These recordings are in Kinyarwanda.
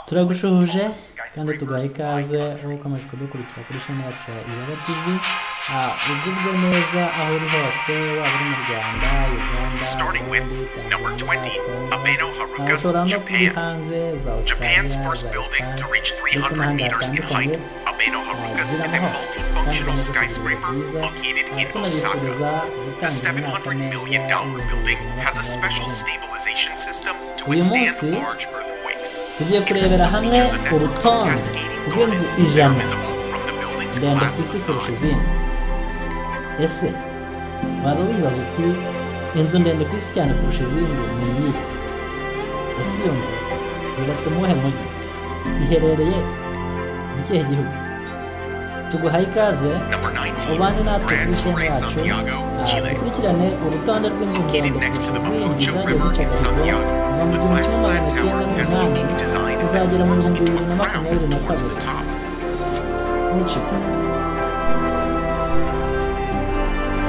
Turagushuje kandi tugaha ikaze aho ukomeje kudukurikira kuri channel yacu ya Ibara TV. Ugubwe neza aho uri hose, waba uri mu Rwanda, Uganda, starting with number 20, Abeno Haruka's Japan. Japan's first building to reach 300 meters in height, Abeno Haruka's is a multifunctional skyscraper located in Osaka. The $700 million building has a special stabilization system to withstand large earthquakes. tugiye kurebera hamwe urutonde rw'inzu ijana ndende ku isi kurusha izindi. Ese waba wibaza uti inzu ndende ku isi cyane kurusha izindi ni iyihe? Ese iyo nzu yubatse mu wuhe mujyi? Iherereye mu kihe gihugu? Tuguhaye ikaze ubane natwe kuri channel yacu, dukurikirane urutonde rw'inzu ndende kurusha izindi zagiye zicapurwa kuva mu 1998 kuzagera mu 2022.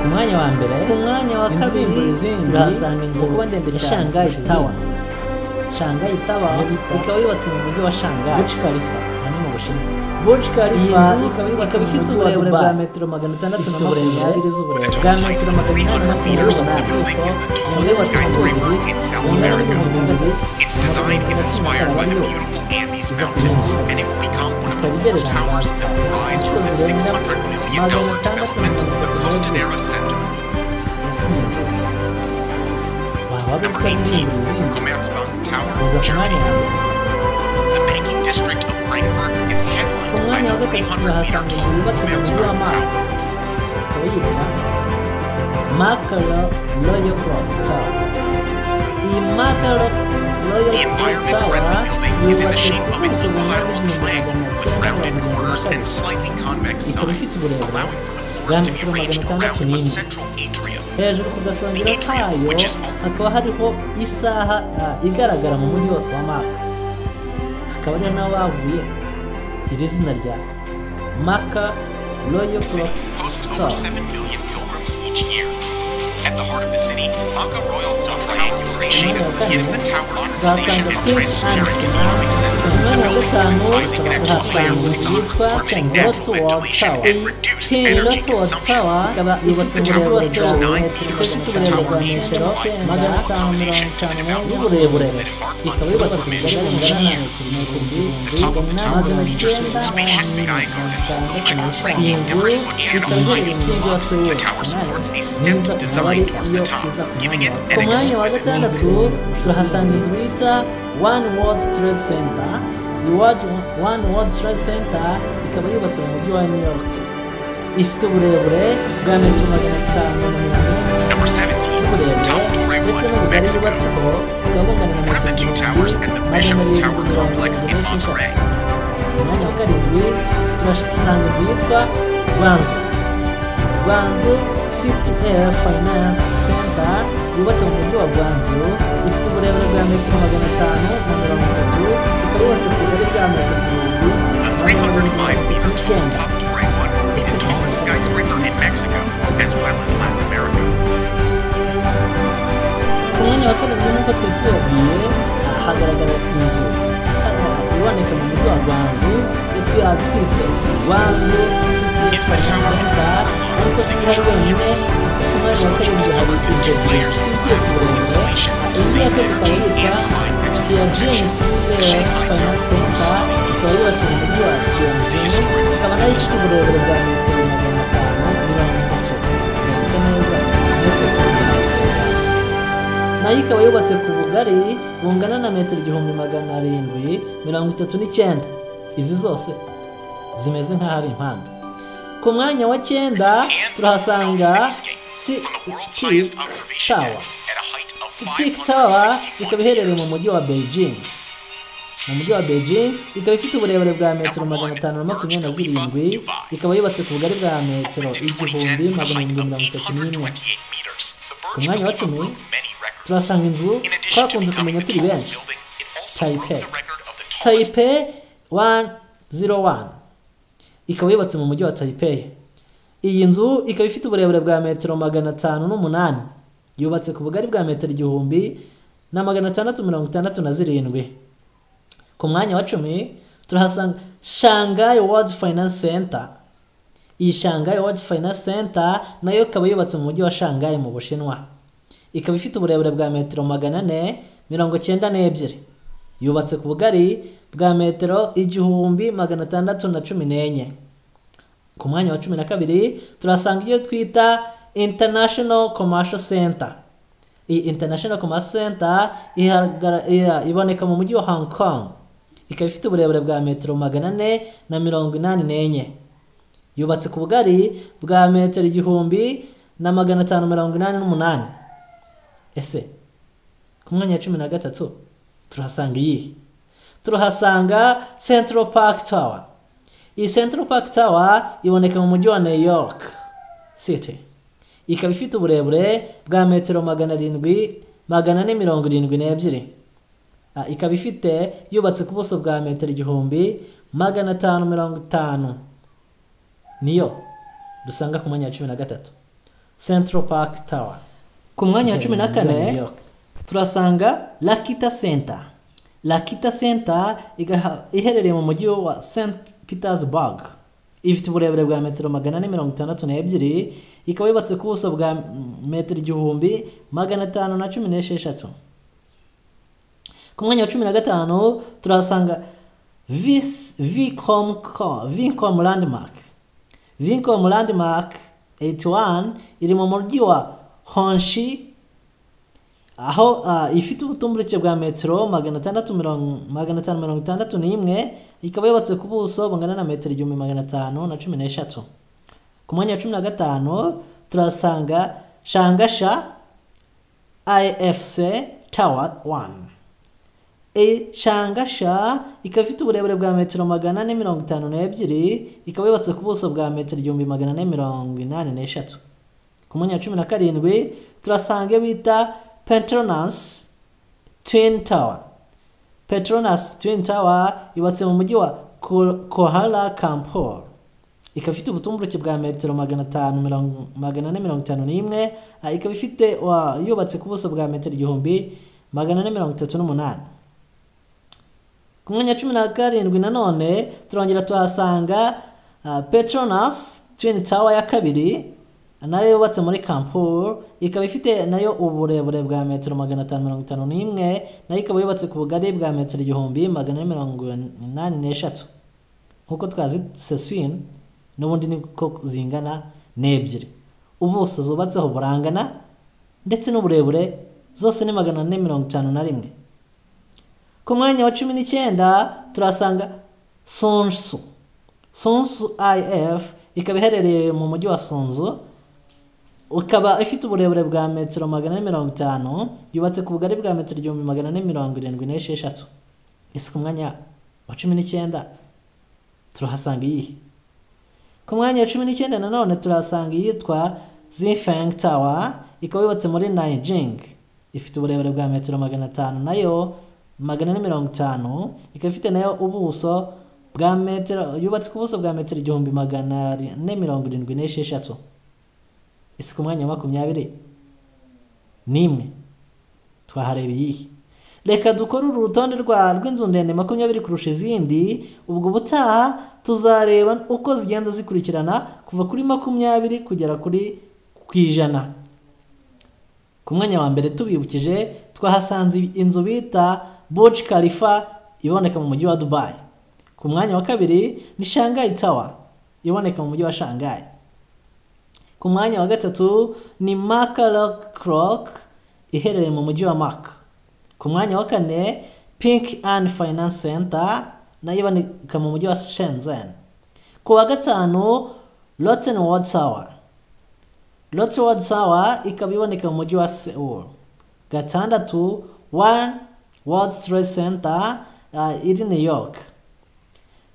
Ku mwanya wa mbere, ku mwanya wa kabiri turahasanga inzu ya Shanghai Tower. Shanghai Tower ikaba yubatse mu mujyi wa Shanghai. Burj Khalifa hano mu Bushinwa. Burj Khalifa ikaba ifite uburebure bwa metero 620 z'uburebure bwa metero 880. Its design is inspired by the beautiful Andes Mountains, and it will become one of the world towers that will rise from the $600 million development, the Costanera Center. Number 18, Commerzbank Tower, Germany. The banking district of Frankfurt is headlined by the 300-meter tall Commerzbank Tower. Makara Royal Clock Tower. The environment around the building is in the shape of an equilateral triangle with rounded corners and slightly convex sides, allowing for the floors to be arranged around a central atrium. Hejuru ku gasongero kayo hakaba hariho isaha igaragara mu mujyi wose wa Maka. Hakaba ari naho bavuye iri zina rya Maka Royal Clock Tower. 7 million pilgrims each year. At the heart of the city, Maka Royal triangulation is the tower organization and transparent Islamic center. The building is enclosing an extra layer of sun, permitting natural ventilation and reduced energy consumption. The tower features 9 meters. The tower aims to provide more accommodation to the developers that embark on pilgrimage each year. The top of the tower features spacious sky gardens, each offering a different and highest blocks. The tower supports a stepped design towards the top, giving it an exquisite look. Turahasanga inzu bita One World Trade Center. One World Trade Center ikaba yubatse mu mujyi wa New York. Ifite uburebure bwa metero 540. Number 17, Top Torre 1, Mexico. One of the two towers at the Bishop's Tower complex in Monterrey. Umwanya wa karindwi turasanga inzu yitwa Guangzhou CTF Finance Center yubatse mu mujyi wa Guangzhou. Ifite uburebure bwa metero 530, ikaba yubatse ku bugari bwa metero 1000. The 305-meter tall Top Torre 1 will be the tallest skyscraper in Mexico, as well as Latin America. Ku mwanya wa karindwi nk'uko twari tubabwiye, hagaragara inzu iboneka mu mujyi wa Guangzhou twise Guangzhou It's the tower in Barcelona, signature appearance. This structure is covered with 2 layers of glass insulation to save energy and provide extra protection. The Shanghai Tower is stunning views of the historic nayo ikaba yubatse ku bugari bungana na metero 1739. Izi zose zimeze nk'aho ari impanga. Ku mwanya wa 9 turahasanga Stick Tower ikaba iherereye mu mujyi wa Beijing. Mu mujyi wa Beijing ikaba ifite uburebure bwa metero 527, ikaba yubatse ku bugari bwa metero 1731. Ku mwanya wa 10 turasanga inzu twakunze kumenya turi benshi, Taipei 101 ikaba yubatse mu mujyi wa Taipei. Iyi nzu ikaba ifite uburebure bwa metero 508, yubatse ku bugari bwa metero 1000, na 667. Ku mwanya wa 10 turahasanga Shanghai World Finance Center. Iyi Shanghai World Finance Center nayo ikaba yubatse mu mujyi wa Shanghai mu Bushinwa. Ikaba ifite uburebure bwa metero 492. Yubatse ku bugari bwa metero 1614. Ku mwanya wa 12 turasanga iyo twita International Commercial Center. Iyi International Commercial Center iboneka mu mujyi wa Hong Kong. Ikaba ifite uburebure bwa metero 484. Yubatse ku bugari bwa metero 1588. Ese ku mwanya wa 13 turahasanga iyi. Turahasanga Central Park Tower. Iyi Central Park Tower iboneka mu mujyi wa New York City. Ikaba ifite uburebure bwa metero 472. Ikaba ifite yubatse ku buso bwa metero 1550. Niyo dusanga ku mwanya wa 13 Central Park Tower. Ku mwanya wa 14 turasanga Lakita Center. Lakita Center iherereye mu mujyi wa St. Petersburg. Ifite uburebure bwa metero 462. Ikaba yubatse ku buso bwa metero 1516. Ku mwanya wa 15 turasanga Vincom Landmark. Vincom Landmark 81 iri mu mujyi wa Honshi, aho ifite ubutumburuke bwa metero 561. Ikaba yubatse ku buso bungana na metero 1513. Ku mwanya wa 15 turasanga Shangasha IFC Tower 1. Shangasha ikaba ifite uburebure bwa metero 452. Ikaba yubatse ku buso bwa metero 1483. Ku mwanya wa 17 turasanga bita Petronas Twin Tower. Petronas Twin Tower yubatse mu mujyi wa Kuala Lumpur. Ikaba ifite ubutumburuke bwa metero 451. Ikaba ifite yubatse ku buso bwa metero 1438. Ku mwanya wa 17 nanone turongera tuhasanga Petronas Twin Tower ya kabiri, nayo yubatse muri Kampur. Ikaba ifite nayo uburebure bwa metero 551. Nayo ikaba yubatse ku bugari bwa metero 1483. Nkuko twazi Seswin n'ubundi niko zingana n'ebyiri. Ubuso zubatseho burangana ndetse n'uburebure zose ni 451. Ku mwanya wa 19 turasanga Sonsu IF. Ikaba iherereye mu mujyi wa Sonsu. Ukaba ifite uburebure bwa metero 450. Yubatse ku bugari bwa metero 1476. Ese ku mwanya wa 19 turahasanga iyi. Ku mwanya wa 19 nanone turasanga yitwa Zifeng Tower. Ikaba yubatse muri Nanjing. Ifite uburebure bwa metero 500 nayo 450. Ikaba ifite nayo ubuso bwa metero, yubatse ku buso bwa metero 1476. Ese ku mwanya wa 20 nimwe twahareba iyi. Reka dukore urutonde rw'inzu ndende 20 kurusha izindi. Ubwo butaha tuzareba uko zigenda zikurikirana kuva kuri 20 kugera kuri 100. Ku mwanya wa mbere tubibukije twahasanze inzu bita Burj Khalifa iboneka mu mujyi wa Dubai. Ku mwanya wa kabiri ni Shanghai Tower iboneka mu mujyi wa Shanghai. Ku mwanya wa gatatu ni Makalok Clock iherereye mu mujyi wa Mak. Ku mwanya wa kane Pink and Finance Center nayo iboneka mu mujyi wa Shenzhen. Ku wa gatanu Lotte World Tower. Lotte World Tower ikaba iboneka mu mujyi wa Seoul. Gatandatu One World Trade Center iri New York.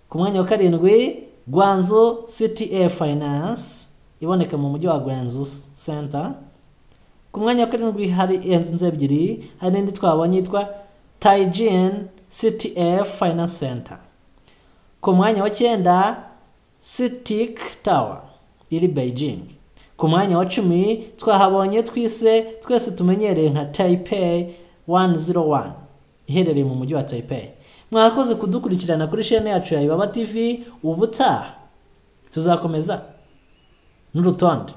Ku mwanya wa karindwi Guangzhou City Air Finance iboneka mu mujyi wa Guangzhou Center. Ku mwanya wa karindwi hari inzu ebyiri, hari n'indi twabonye yitwa Taijin City Air Finance Center. Ku mwanya wa 9 CITIC Tower iri Beijing. Ku mwanya wa 10 twahabonye twese tumenyereye nka Taipei 101 iherereye mu mujyi wa Taipei. Mwakoze kudukurikirana kuri chaîne yacu ya Ibaba TV. Ubutaha tuzakomeza n'urutonde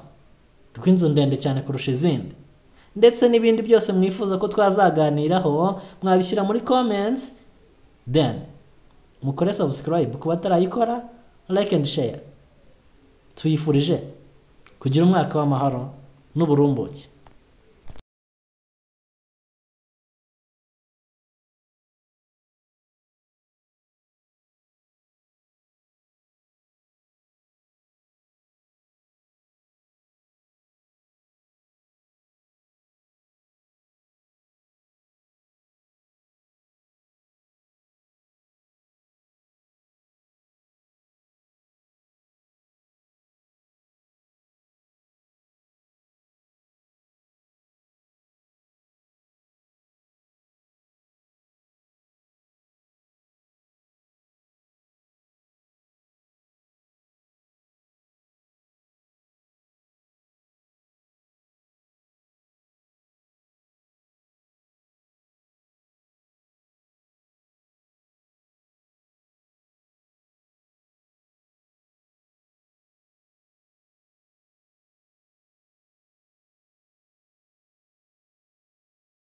rw'inzu ndende cyane kurusha izindi, ndetse n'ibindi byose mwifuza ko twazaganiraho mwabishyira muri comments, then mukore subscribe kuba atarayikora, like and share. Tuyifurije kugira umwaka w'amahoro n'uburumbuke.